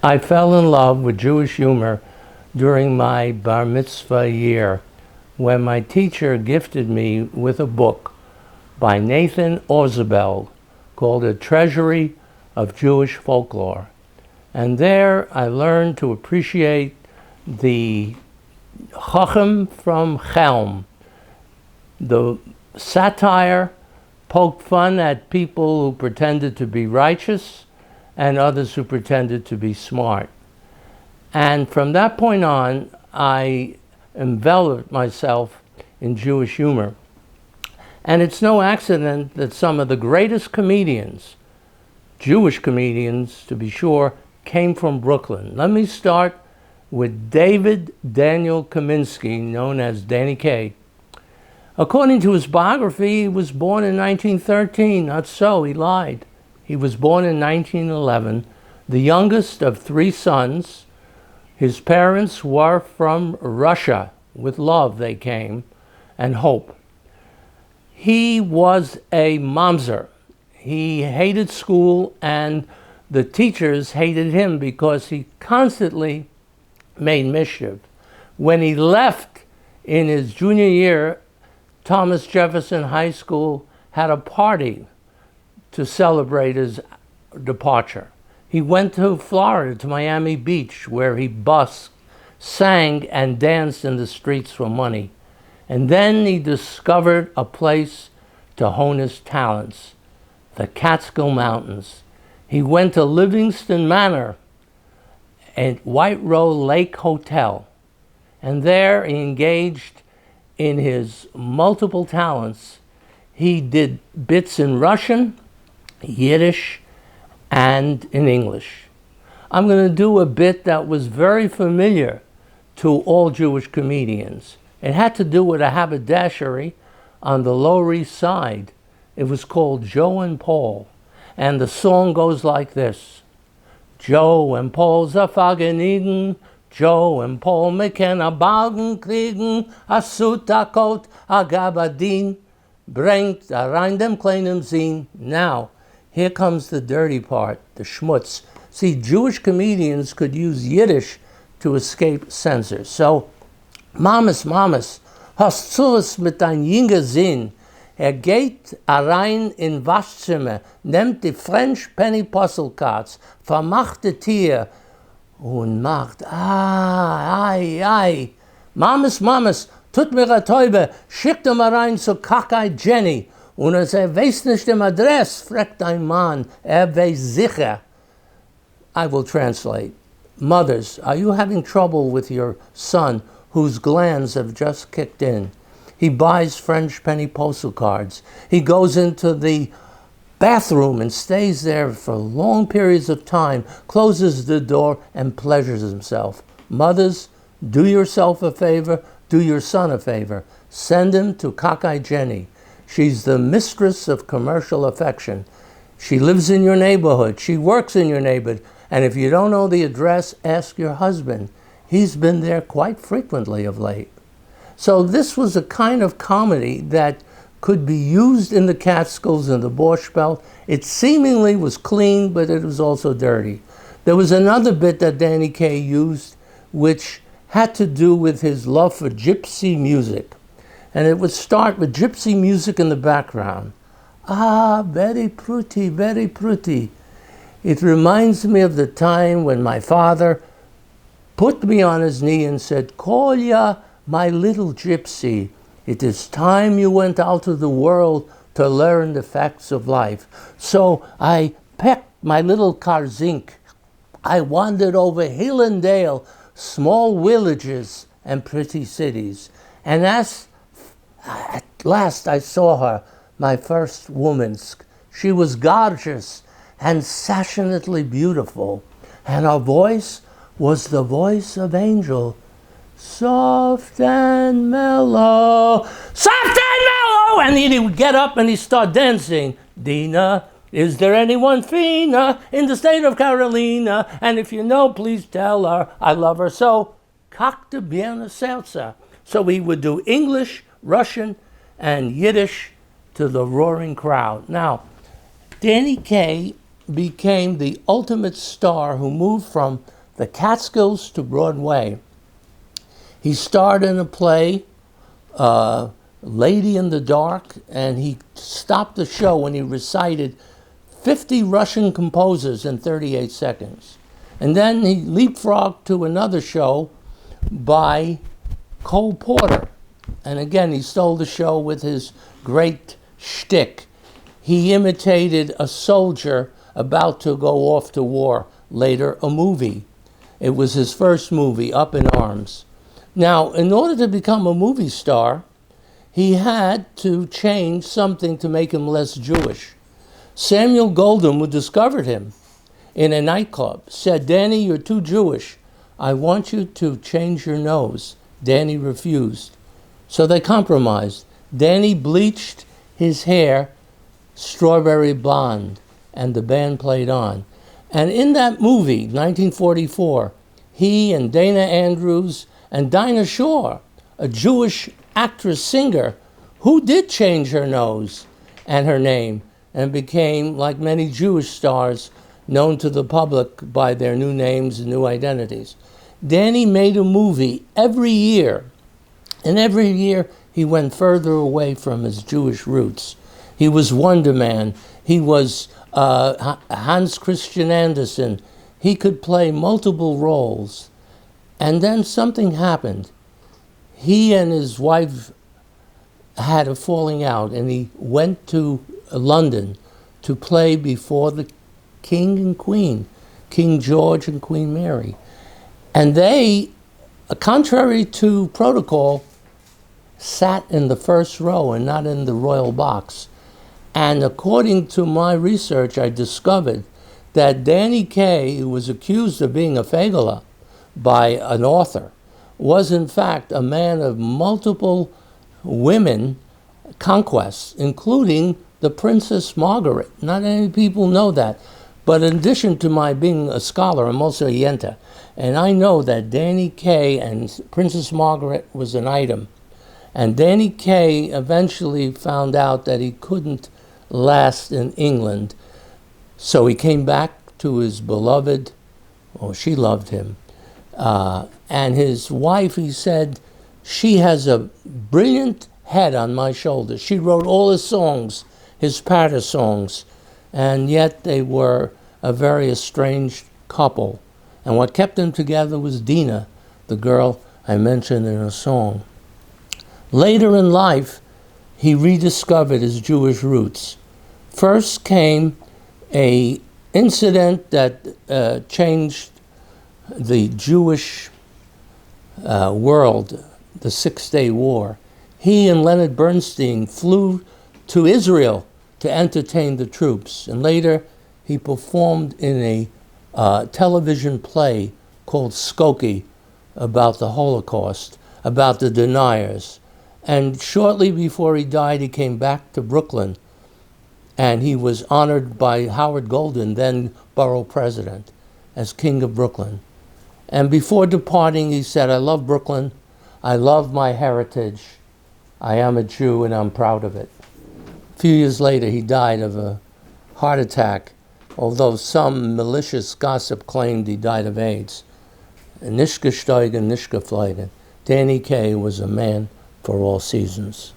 I fell in love with Jewish humor during my bar mitzvah year when my teacher gifted me with a book by Nathan Orzabel called A Treasury of Jewish Folklore. And there I learned to appreciate the Chacham from Chelm. The satire poked fun at people who pretended to be righteous and others who pretended to be smart. And from that point on, I enveloped myself in Jewish humor. And it's no accident that some of the greatest comedians, Jewish comedians to be sure, came from Brooklyn. Let me start with David Daniel Kaminsky, known as Danny Kaye. According to his biography, he was born in 1913. Not so, he lied. He was born in 1911, the youngest of three sons. His parents were from Russia. With love they came, and hope. He was a mamzer. He hated school, and the teachers hated him because he constantly made mischief. When he left in his junior year, Thomas Jefferson High School had a party to celebrate his departure. He went to Florida, to Miami Beach, where he busked, sang, and danced in the streets for money. And then he discovered a place to hone his talents, the Catskill Mountains. He went to Livingston Manor and White Row Lake Hotel. And there he engaged in his multiple talents. He did bits in Russian, Yiddish, and in English. I'm going to do a bit that was very familiar to all Jewish comedians. It had to do with a haberdashery on the Lower East Side. It was called Joe and Paul. And the song goes like this. Joe and Paul vergnügen, Joe and Paul können a Balgen kriegen, a Suit, a Coat, a Gabardine, bringt a rein dem kleinen Zin. Now, here comes the dirty part, the schmutz. See, Jewish comedians could use Yiddish to escape censors. So, Mames, hast du es mit dein jünger Sinn? Geht rein in Waschzimmer, nimmt die French Penny Puzzle Cards, vermacht die Tier und macht, ai. Mames, tut mir a Teube, schickt mal rein zu Kackei Jenny. Und als weiß nicht im Adress, fragt ein Mann, weiß sicher. I will translate. Mothers, are you having trouble with your son whose glands have just kicked in? He buys French penny postal cards. He goes into the bathroom and stays there for long periods of time, closes the door, and pleasures himself. Mothers, do yourself a favor, do your son a favor. Send him to Kakai Jenny. She's the mistress of commercial affection. She lives in your neighborhood. She works in your neighborhood. And if you don't know the address, ask your husband. He's been there quite frequently of late. So this was a kind of comedy that could be used in the Catskills and the Borscht Belt. It seemingly was clean, but it was also dirty. There was another bit that Danny Kaye used, which had to do with his love for gypsy music. And it would start with gypsy music in the background. Ah, very pretty, very pretty. It reminds me of the time when my father put me on his knee and said, Kolya, my little gypsy, it is time you went out to the world to learn the facts of life. So I packed my little karzink. I wandered over hill and dale, small villages and pretty cities. And at last I saw her, my first woman. She was gorgeous and passionately beautiful. And her voice was the voice of angel. Soft and mellow, soft and mellow. And he would get up and he'd start dancing. Dina, is there anyone finer in the state of Carolina? And if you know, please tell her I love her. So, kakte bien serce. So he would do English, Russian, and Yiddish to the roaring crowd. Now, Danny Kaye became the ultimate star who moved from the Catskills to Broadway. He starred in a play, Lady in the Dark, and he stopped the show when he recited 50 Russian composers in 38 seconds. And then he leapfrogged to another show by Cole Porter. And again, he stole the show with his great shtick. He imitated a soldier about to go off to war, later a movie. It was his first movie, Up in Arms. Now, in order to become a movie star, he had to change something to make him less Jewish. Samuel Goldwyn, who discovered him in a nightclub, said, "Danny, you're too Jewish. I want you to change your nose." Danny refused. So they compromised. Danny bleached his hair strawberry blonde, and the band played on. And in that movie, 1944, he and Dana Andrews and Dinah Shore, a Jewish actress-singer, who did change her nose and her name and became, like many Jewish stars, known to the public by their new names and new identities. Danny made a movie every year, and every year he went further away from his Jewish roots. He was Wonder Man. He was Hans Christian Andersen. He could play multiple roles. And then something happened. He and his wife had a falling out, and he went to London to play before the King and Queen, King George and Queen Mary. And they, contrary to protocol, sat in the first row and not in the royal box. And according to my research, I discovered that Danny Kaye, who was accused of being a fagala by an author, was in fact a man of multiple women conquests, including the Princess Margaret. Not many people know that. But in addition to my being a scholar, I'm also a Yenta. And I know that Danny Kaye and Princess Margaret was an item. And Danny Kaye eventually found out that he couldn't last in England. So he came back to his beloved, oh, she loved him. And his wife, he said, she has a brilliant head on my shoulders. She wrote all his songs, his patter songs, and yet they were a very estranged couple. And what kept them together was Dina, the girl I mentioned in a song. Later in life, he rediscovered his Jewish roots. First came an incident that changed the Jewish world, the Six-Day War. He and Leonard Bernstein flew to Israel to entertain the troops. And later, he performed in a television play called Skokie about the Holocaust, about the deniers. And shortly before he died, he came back to Brooklyn, and he was honored by Howard Golden, then borough president, as King of Brooklyn. And before departing, he said, "I love Brooklyn. I love my heritage. I am a Jew, and I'm proud of it." A few years later, he died of a heart attack, although some malicious gossip claimed he died of AIDS. Nicht gesteugen, nicht geflogen. Danny Kaye was a man for all seasons.